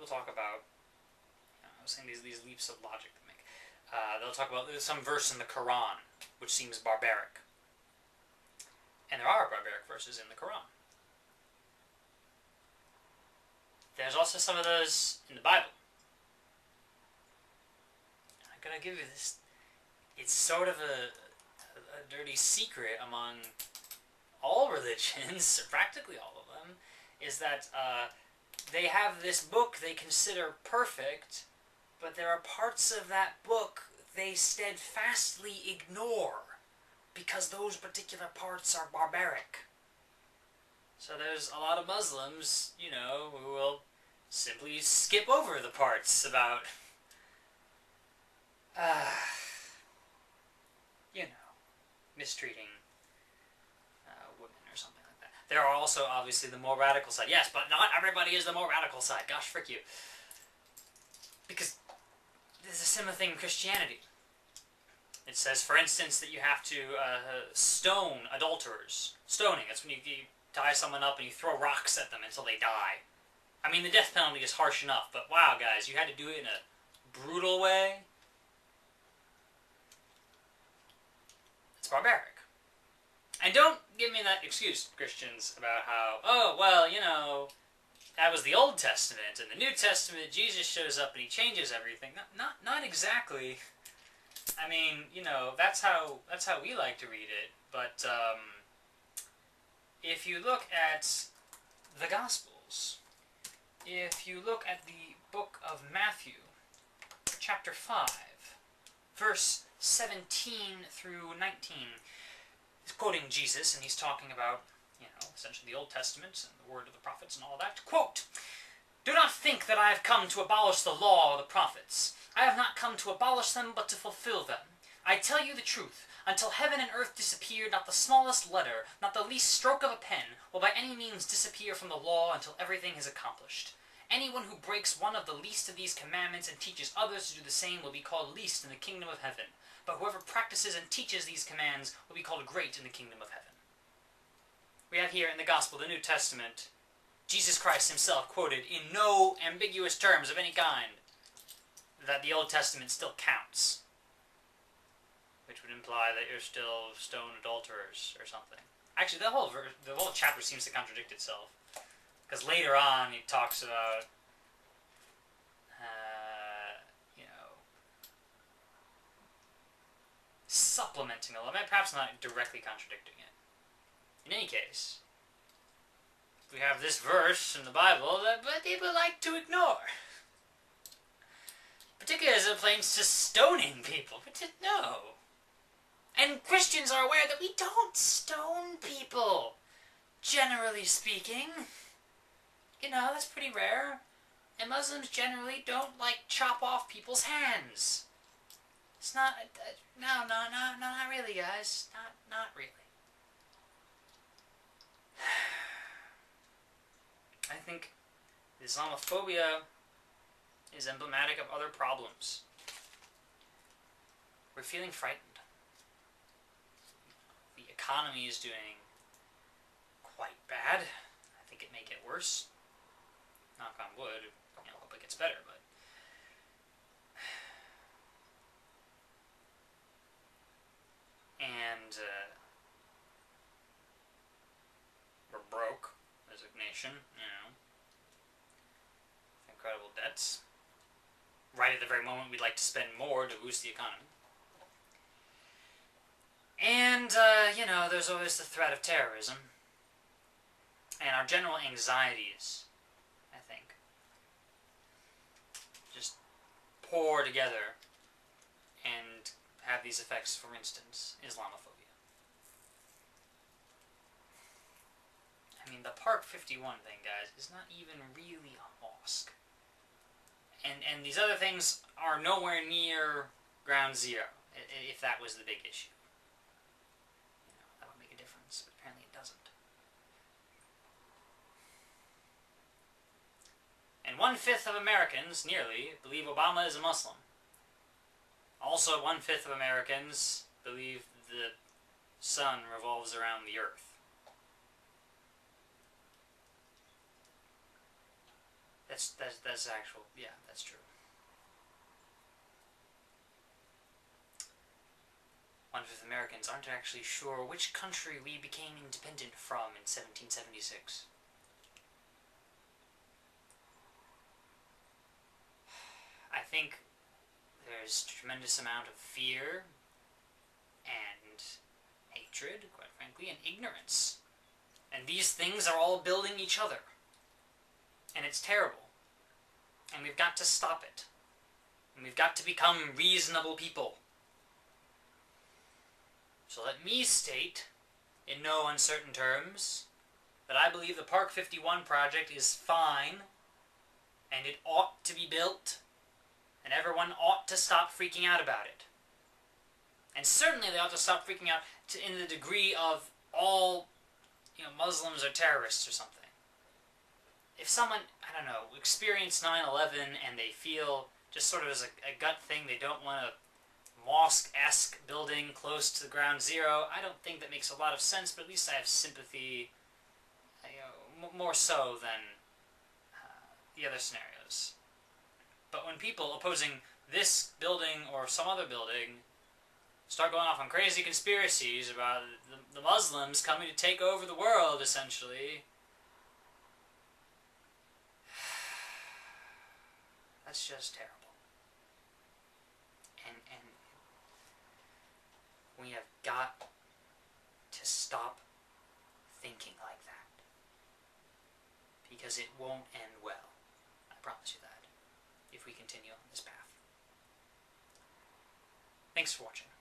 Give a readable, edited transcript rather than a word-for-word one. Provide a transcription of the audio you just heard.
they'll talk about, I was saying these leaps of logic they make. They'll talk about some verse in the Quran which seems barbaric. And there are barbaric verses in the Quran. There's also some of those in the Bible. I'm gonna give you this. It's sort of a dirty secret among all religions, practically all of them, is that they have this book they consider perfect, but there are parts of that book they steadfastly ignore because those particular parts are barbaric. So there's a lot of Muslims, you know, who will simply skip over the parts about, you know, mistreating women or something like that. There are also, obviously, the more radical side. Yes, but not everybody is the more radical side. Gosh, frick you. Because there's a similar thing in Christianity. It says, for instance, that you have to stone adulterers. Stoning, that's when you tie someone up and you throw rocks at them until they die. I mean, the death penalty is harsh enough, but wow, guys, you had to do it in a brutal way. It's barbaric. And don't give me that excuse, Christians, about how, oh, well, you know, that was the Old Testament. In the New Testament, Jesus shows up and he changes everything. Not exactly. I mean, you know, that's how we like to read it. But if you look at the Gospels, if you look at the book of Matthew, chapter 5, verse 17 through 19, he's quoting Jesus, and he's talking about, you know, essentially the Old Testament and the word of the prophets and all that. Quote, "Do not think that I have come to abolish the law or the prophets. I have not come to abolish them, but to fulfill them. I tell you the truth. Until heaven and earth disappear, not the smallest letter, not the least stroke of a pen, will by any means disappear from the law until everything is accomplished. Anyone who breaks one of the least of these commandments and teaches others to do the same will be called least in the kingdom of heaven. But whoever practices and teaches these commands will be called great in the kingdom of heaven." We have here in the Gospel, the New Testament, Jesus Christ himself quoted in no ambiguous terms of any kind that the Old Testament still counts. Which would imply that you're still stone adulterers or something. Actually, the whole chapter seems to contradict itself. Because later on, he talks about, you know, supplementing the law. Perhaps not directly contradicting it. In any case, we have this verse in the Bible that people like to ignore. Particularly as it pertains to stoning people. But no. And Christians are aware that we don't stone people, generally speaking. You know, that's pretty rare. And Muslims generally don't, like, chop off people's hands. It's not, no, not really, guys. Not really. I think Islamophobia is emblematic of other problems. We're feeling frightened. The economy is doing quite bad. I think it may get worse. Knock on wood. You know, hope it gets better, but and we're broke as a nation, you know. Incredible debts. Right at the very moment we'd like to spend more to boost the economy. And, you know, there's always the threat of terrorism. And our general anxieties, I think, just pour together and have these effects. For instance, Islamophobia. I mean, the Park51 thing, guys, is not even really a mosque. And these other things are nowhere near ground zero, if that was the big issue. You know, that would make a difference, but apparently it doesn't. And 1/5 of Americans, nearly, believe Obama is a Muslim. Also, 1/5 of Americans believe the sun revolves around the earth. That's actual. Yeah, that's true. 1/5 Americans aren't actually sure which country we became independent from in 1776. I think there's a tremendous amount of fear and hatred, quite frankly, and ignorance. And these things are all building each other. And it's terrible. And we've got to stop it. And we've got to become reasonable people. So let me state, in no uncertain terms, that I believe the Park 51 project is fine, and it ought to be built, and everyone ought to stop freaking out about it. And certainly they ought to stop freaking out in the degree of all, Muslims are terrorists or something. If someone, I don't know, experienced 9/11 and they feel, just sort of as a gut thing, they don't want a mosque-esque building close to the ground zero, I don't think that makes a lot of sense, but at least I have sympathy, more so than the other scenarios. But when people opposing this building or some other building start going off on crazy conspiracies about the Muslims coming to take over the world, essentially, that's just terrible. And we have got to stop thinking like that. Because it won't end well. I promise you that. If we continue on this path. Thanks for watching.